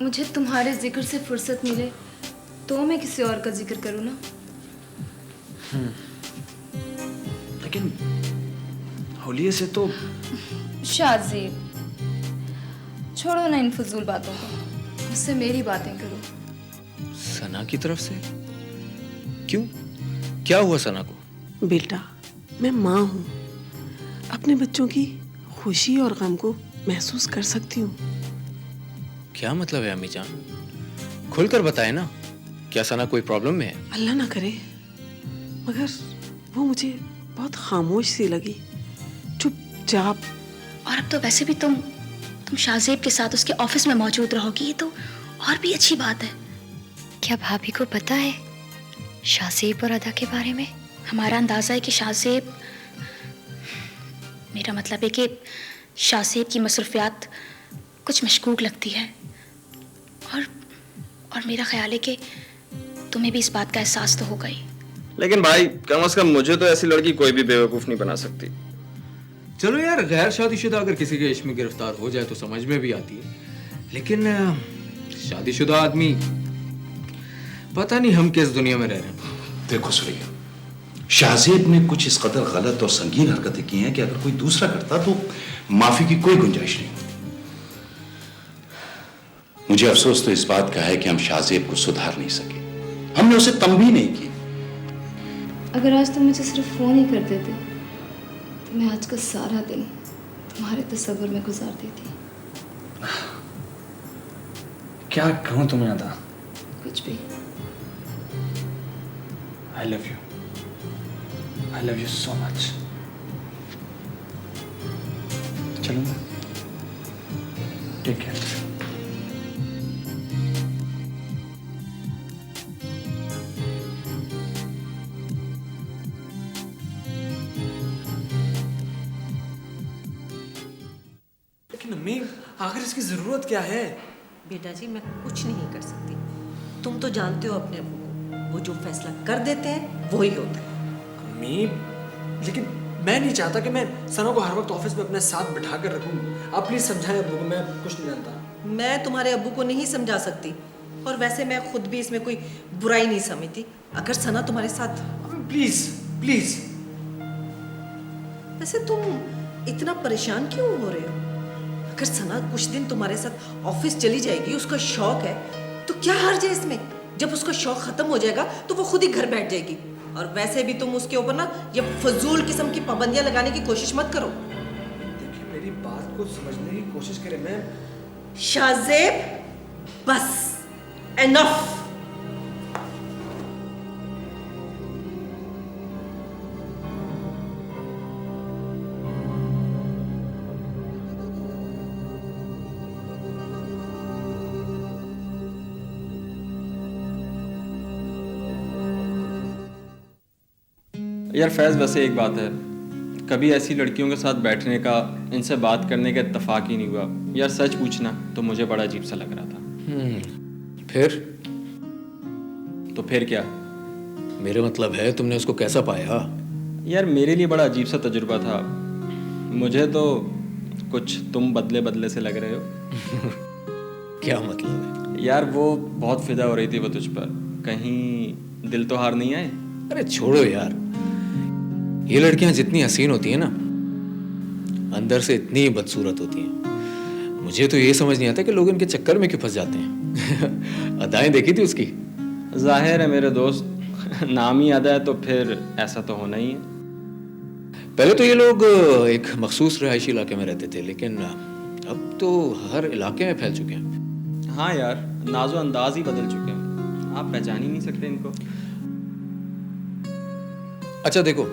मुझे तुम्हारे जिक्र से फुर्सत मिले तो मैं किसी और का जिक्र करूँ ना। लेकिन होलिये से तो शाज़ेब, छोड़ो ना इन फजूल बातों को, मुझसे मेरी बातें करो। सना की तरफ से? क्यों, क्या हुआ सना को? बेटा, मैं माँ हूँ, अपने बच्चों की खुशी और गम को महसूस कर सकती हूँ। क्या मतलब है अम्मी जान? खुलकर बताए ना, क्या सना कोई प्रॉब्लम में है? अल्लाह ना करे, मगर वो मुझे बहुत खामोश सी लगी, चुपचाप। और अब तो वैसे भी तुम शाहजेब के साथ उसके ऑफिस में मौजूद रहोगी, ये तो और भी अच्छी बात है। क्या भाभी को पता है शाहजेब और अदा के बारे में? हमारा अंदाजा है कि शाहजेब, मेरा मतलब है कि शाहजेब की मसरूफियात कुछ मशकूक लगती है, और मेरा ख्याल है कि तुम्हें भी इस बात का एहसास तो होगा ही। लेकिन भाई, कम से कम मुझे तो ऐसी लड़की कोई भी बेवकूफ नहीं बना सकती। चलो यार, गैर शादीशुदा अगर किसी के इश्क में गिरफ्तार हो जाए तो समझ में भी आती है, लेकिन शादीशुदा आदमी, पता नहीं हम किस दुनिया में रह रहे हैं। देखो सुरैया, शाहजेब ने कुछ इस कदर गलत और संगीन हरकतें की हैं कि अगर कोई दूसरा करता तो माफी की कोई गुंजाइश नहीं। मुझे अफसोस तो इस बात का है कि हम शाहजेब को सुधार नहीं सके, हमने उसे तंबीह नहीं की। अगर आज तुम मुझे सिर्फ फोन ही कर देते तो मैं आज का सारा दिन तुम्हारे तस्वुर में गुजार देती। क्या कहूं तुम्हें अदा? कुछ भी। I love you. I love you so much. चलो मैं, टेक केयर। लेकिन अम्मी, आखिर इसकी जरूरत क्या है? बेटा जी, मैं कुछ नहीं कर सकती। तुम तो जानते हो अपने अब्बू को, वो जो फैसला कर देते हैं वो ही होता है। अम्मी, लेकिन मैं नहीं चाहता कि मैं सना को हर वक्त ऑफिस में अपने साथ बिठा कर रखूं। आप प्लीज समझाएं अब्बू को, मैं कुछ नहीं जानता। मैं तुम्हारे अब्बू को नहीं समझा सकती, और वैसे मैं खुद भी इसमें कोई बुराई नहीं समझती अगर सना तुम्हारे साथ। Please please. वैसे तुम इतना परेशान क्यों हो रहे हो? अगर सना कुछ दिन तुम्हारे साथ ऑफिस चली जाएगी, उसका शौक है, तो क्या हर्ज है इसमें? जब उसका शौक खत्म हो जाएगा तो वो खुद ही घर बैठ जाएगी। और वैसे भी तुम उसके ऊपर ना ये फजूल किस्म की पाबंदियां लगाने की कोशिश मत करो। देखिए, मेरी बात को समझने की कोशिश करें। मैं शाहजेब, बस, एनफ। यार फैज़, वैसे एक बात है, कभी ऐसी लड़कियों के साथ बैठने का, इनसे बात करने का इत्तेफाक ही नहीं हुआ। यार सच पूछना तो मुझे बड़ा अजीब सा लग रहा था। फिर? तो फिर क्या? मेरे मतलब है, तुमने उसको कैसा पाया? यार मेरे लिए बड़ा अजीब सा तजुर्बा था। मुझे तो कुछ तुम बदले बदले से लग रहे हो। क्या मतलब है? यार वो बहुत फिदा हो रही थी वो तुझ पर, कहीं दिल तो हार नहीं आए? अरे छोड़ो यार, ये लड़कियां जितनी हसीन होती हैं ना, अंदर से इतनी बदसूरत होती हैं। मुझे तो ये समझ नहीं आता कि लोग इनके चक्कर में क्यों फंस जाते हैं। अदाएं देखी थी उसकी? जाहिर है मेरे दोस्त, नाम ही अदा है तो फिर ऐसा तो होना ही है। पहले तो ये लोग एक मखसूस रिहायशी इलाके में रहते थे, लेकिन अब तो हर इलाके में फैल चुके हैं। हाँ यार, नाजो अंदाज ही बदल चुके हैं, आप पहचान ही नहीं सकते इनको। अच्छा देखो,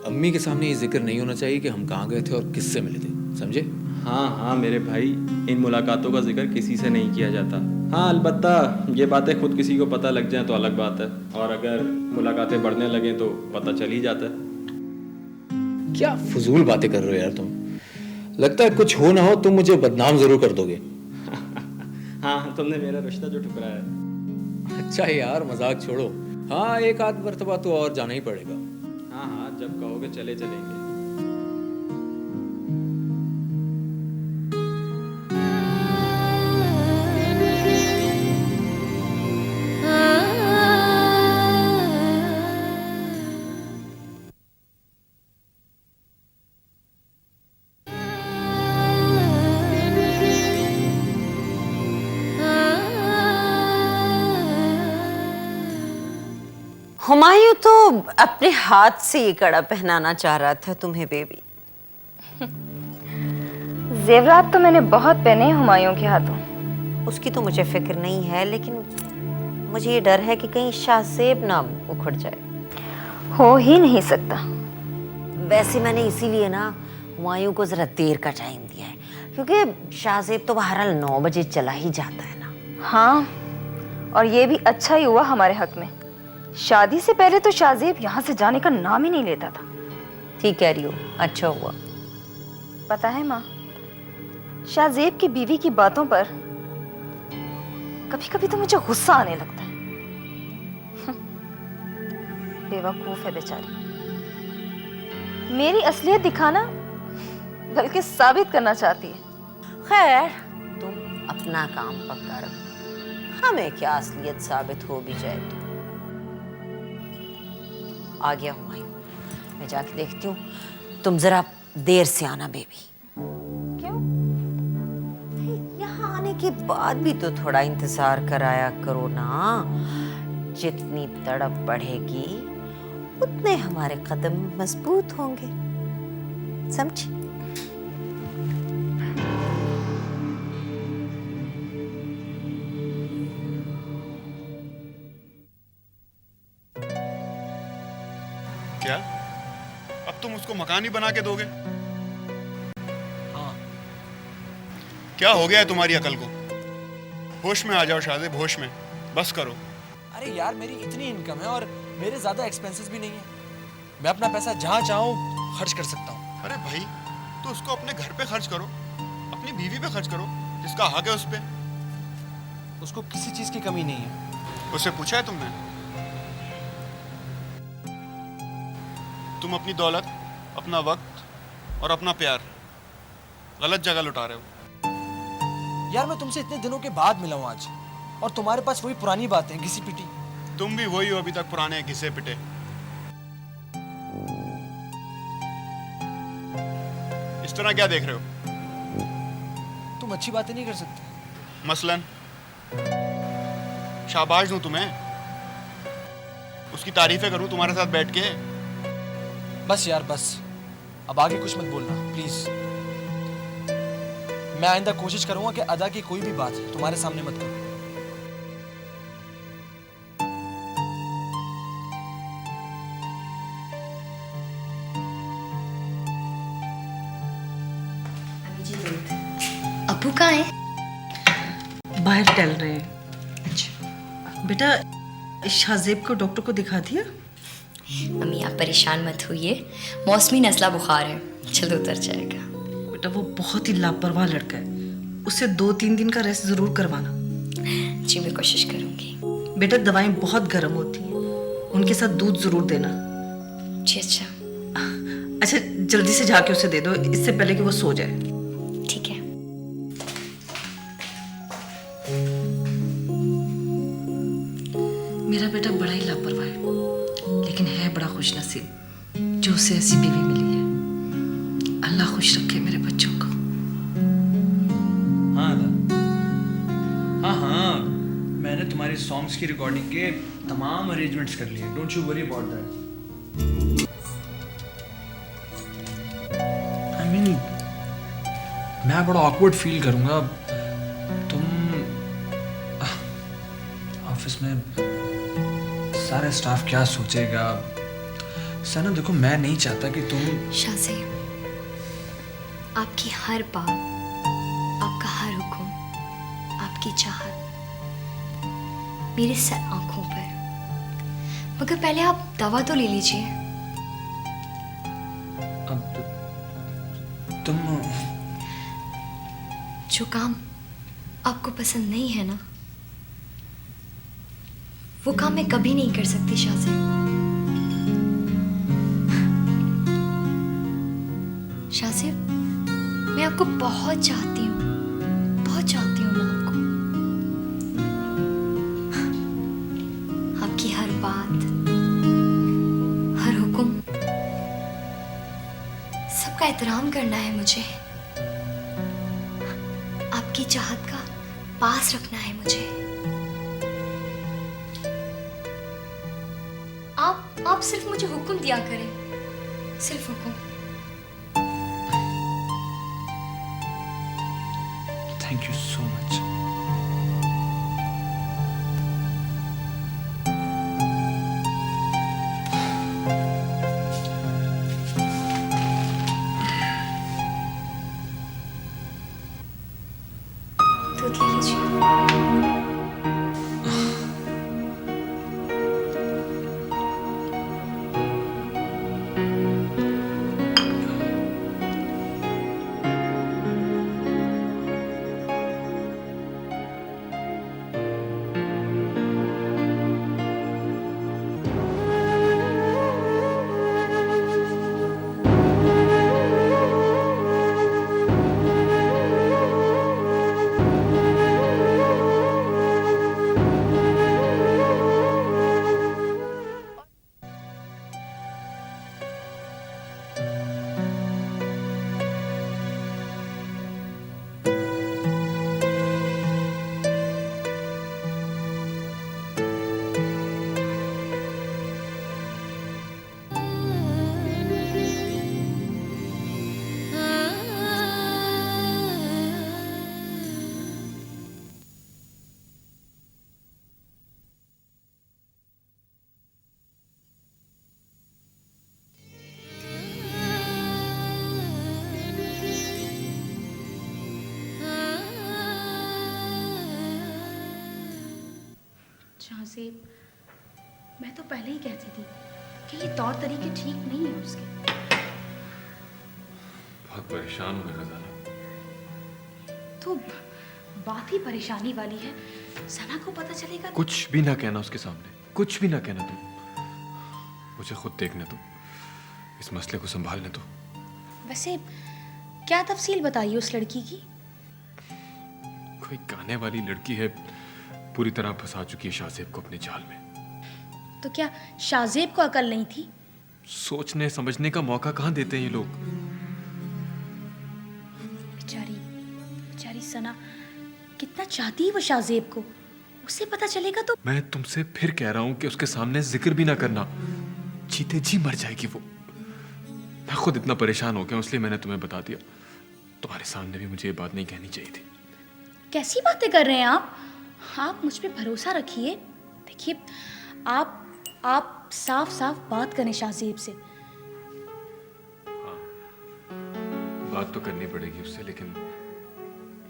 अम्मी के सामने ये जिक्र नहीं होना चाहिए कि हम कहाँ गए थे और किससे मिले थे, समझे? हाँ मेरे भाई, इन मुलाकातों का जिक्र किसी से नहीं किया जाता। हाँ अलबत्ता ये बातें खुद किसी को पता लग जाए तो अलग बात है, और अगर मुलाकातें बढ़ने लगे तो पता चल ही जाता है। क्या फजूल बातें कर रहे हो यार तुम? लगता है कुछ हो ना हो तुम मुझे बदनाम जरूर कर दोगे। हाँ, तुमने मेरा रिश्ता जो ठुकराया। अच्छा यार, मजाक छोड़ो। हाँ, एक आध मर्तबा तो और जाना ही पड़ेगा। हाँ, जब कहोगे चले चलेंगे। हुमायूं तो अपने हाथ से ये कड़ा पहनाना चाह रहा था तुम्हें बेबी। जेवरात तो मैंने बहुत पहने हैं हुमायूं के हाथों। उसकी तो मुझे फिक्र नहीं है, लेकिन मुझे ये डर है कि कहीं शाहजेब ना उखड़ जाए। हो ही नहीं सकता। वैसे मैंने इसीलिए ना हुमायूं को जरा देर का टाइम दिया है, क्योंकि शाहजेब तो बहरहाल 9 बजे चला ही जाता है ना। हाँ, और ये भी अच्छा ही हुआ हमारे हक में। शादी से पहले तो शाहजेब यहाँ से जाने का नाम ही नहीं लेता था। ठीक कह रही हो, अच्छा हुआ। पता है माँ, शाहजेब की बीवी की बातों पर कभी कभी तो मुझे गुस्सा आने लगता है। बेवकूफ है बेचारी। मेरी असलियत दिखाना बल्कि साबित करना चाहती है। खैर, तुम अपना काम पक्का रखो, हमें क्या असलियत साबित हो भी जाए तो। आ गया हुमायूं, मैं जाके देखती हूँ। तुम जरा देर से आना बेबी। क्यों? यहाँ आने के बाद भी तो थोड़ा इंतजार कराया करो ना। जितनी तड़प बढ़ेगी उतने हमारे कदम मजबूत होंगे, समझी? क्या अब तुम उसको मकान ही बना के दोगे? हाँ। क्या हो गया है तुम्हारी अकल को? होश में आ जाओ शाहजेब, होश में। बस करो। अरे यार, मेरी इतनी इनकम है और मेरे ज्यादा एक्सपेंसेस भी नहीं है। मैं अपना पैसा जहाँ चाहूँ खर्च कर सकता हूँ। अरे भाई, तो उसको अपने घर पे खर्च करो, अपनी बीवी पे खर्च करो, जिसका हक है उस पे। उसको किसी चीज की कमी नहीं है। उससे पूछा है तुमने? तुम अपनी दौलत, अपना वक्त और अपना प्यार गलत जगह लुटा रहे हो। यार, मैं तुमसे इतने दिनों के बाद मिला हूँ आज, और तुम्हारे पास वही पुरानी बातें, घिसी पिटी। तुम भी वही हो अभी तक, पुराने घिसे पिटे। इस तरह क्या देख रहे हो? तुम अच्छी बातें नहीं कर सकते? मसलन शाबाश दूं तुम्हें, उसकी तारीफें करूं तुम्हारे साथ बैठ के? बस यार बस, अब आगे कुछ मत बोलना प्लीज। मैं आइंदा कोशिश करूंगा कि अदा की कोई भी बात तुम्हारे सामने मत करूं। अब्बू कहाँ है? बाहर टहल रहे हैं। अच्छा बेटा, शाहजेब को डॉक्टर को दिखा दिया? मम्मी आप परेशान मत होइए, मौसमी नज़ला बुखार है, जल्द उतर जाएगा। बेटा वो बहुत ही लापरवाह लड़का है, उसे 2-3 दिन का रेस्ट जरूर करवाना। जी मैं कोशिश करूंगी। बेटा दवाएं बहुत गर्म होती हैं, उनके साथ दूध जरूर देना। जी अच्छा। अच्छा जल्दी से जाके उसे दे दो, इससे पहले कि वो सो जाए। ठीक है। मेरा बेटा बड़ा ही लापरवाह है, लेकिन है बड़ा खुशनसीब जो उसे ऐसी बीवी मिली है। अल्लाह खुश रखे मेरे बच्चों को। हाँ अदा, हाँ, मैंने तुम्हारी सॉन्ग्स की रिकॉर्डिंग के तमाम अरेंजमेंट्स कर लिए। Don't you worry about that. I mean, मैं बड़ा ऑकवर्ड फील करूंगा। तुम ऑफिस में सारा स्टाफ क्या सोचेगा। सना देखो, मैं नहीं चाहता कि तुम। शाहजेब, आपकी हर बात, आपका हर हुक्म, आपकी चाहत मेरे सर आंखों पर, मगर पहले आप दवा तो ले लीजिए। अब तुम जो काम आपको पसंद नहीं है ना, वो काम मैं कभी नहीं कर सकती शाहजेब। शाहजेब, मैं आपको बहुत चाहती हूँ, बहुत चाहती हूँ मैं आपको। आपकी हर बात, हर हुक्म, सबका एहतराम करना है मुझे। आपकी चाहत का पास रखना है मुझे। आप सिर्फ मुझे हुक्म दिया करें, सिर्फ हुक्म। Thank you so much. दूध ले लीजिए। शाहज़ेब, मैं तो पहले ही कहती थी कि ये तौर तरीके ठीक नहीं है उसके। बहुत परेशान हूँ खजाना। तो बात ही परेशानी वाली है। सना को पता चलेगा। कुछ भी ना कहना उसके सामने, कुछ भी ना कहना तुम। मुझे खुद देखने दो, इस मसले को संभालने दो। वैसे क्या तफसील बताइए उस लड़की की? कोई गाने वाली लड़की है, पूरी तरह फंसा चुकी है शाहज़ेब को अपने जाल में। तो क्या शाहज़ेब को अकल नहीं थी? सोचने समझने का मौका कहाँ देते हैं ये लोग। बेचारी सना कितना चाहती है वो शाहज़ेब को। उसे पता चलेगा तो। मैं तुमसे फिर कह रहा हूं कि उसके सामने जिक्र भी ना करना, जीते जी मर जाएगी वो। मैं खुद इतना परेशान हो गया, इसलिए मैंने तुम्हें बता दिया। तुम्हारे सामने भी मुझे ये बात नहीं कहनी चाहिए थी। कैसी बातें कर रहे हैं आप? आप मुझ पे भरोसा रखिए। देखिए, आप साफ साफ बात करें शाहज़ेब से। हाँ, बात तो करनी पड़ेगी उससे, लेकिन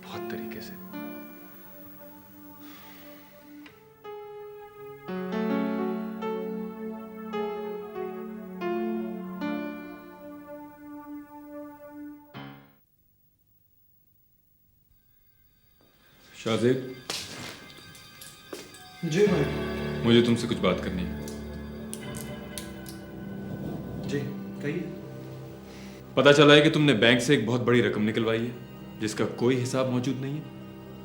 बहुत तरीके से। शाहज़ेब जी भाई। मुझे तुमसे कुछ बात करनी है। जी कहिए। पता चला है कि तुमने बैंक से एक बहुत बड़ी रकम निकलवाई है, जिसका कोई हिसाब मौजूद नहीं है।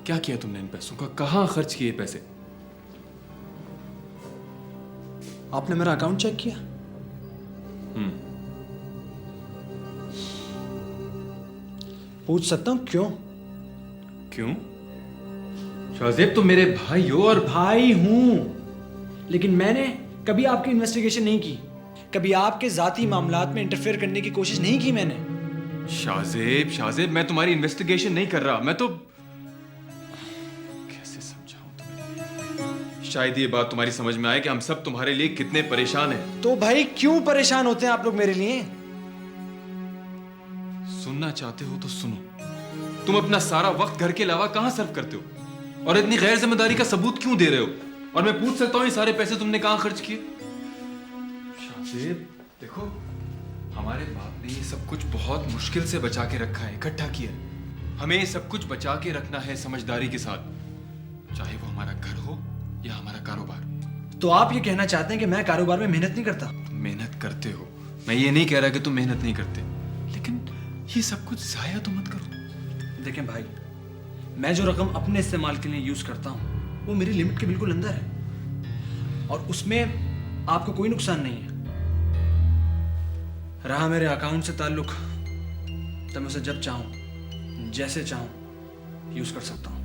क्या किया तुमने इन पैसों का? कहाँ खर्च किए पैसे? आपने मेरा अकाउंट चेक किया? पूछ सकता हूँ क्यों? क्यों? शाहज़ेब तुम मेरे भाई हो। और भाई हूं, लेकिन मैंने कभी आपकी इन्वेस्टिगेशन नहीं की, कभी आपके जाती मामलात में इंटरफेयर करने की कोशिश नहीं की मैंने। शाहज़ेब मैं तुम्हारी इन्वेस्टिगेशन नहीं कर रहा। मैं तो कैसे समझाऊं तुम्हें? शायद ये बात तुम्हारी समझ में आए कि हम सब तुम्हारे लिए कितने परेशान हैं। तो भाई क्यों परेशान होते हैं आप लोग मेरे लिए? सुनना चाहते हो तो सुनो। तुम अपना सारा वक्त घर के अलावा कहां सर्व करते हो, और इतनी गैर जिम्मेदारी का सबूत क्यों दे रहे हो? और मैं पूछ सकता हूं ये सारे पैसे तुमने कहां खर्च किए? शाहज़ेब देखो, हमारे बाप ने ये सब कुछ बहुत मुश्किल से बचा के रखा है, इकट्ठा किया है। हमें ये सब कुछ बचा के रखना है समझदारी के साथ, चाहे वो हमारा घर हो या हमारा कारोबार। तो आप ये कहना चाहते हैं कि मैं कारोबार में मेहनत नहीं करता? तुम मेहनत करते हो, मैं ये नहीं कह रहा कि तुम मेहनत नहीं करते, लेकिन ये सब कुछ जाया तो मत करो। देखें भाई, मैं जो रकम अपने इस्तेमाल के लिए यूज करता हूँ वो मेरी लिमिट के बिल्कुल अंदर है, और उसमें आपको कोई नुकसान नहीं है। रहा मेरे अकाउंट से ताल्लुक, तो मैं उसे जब चाहूँ जैसे चाहूँ यूज कर सकता हूँ।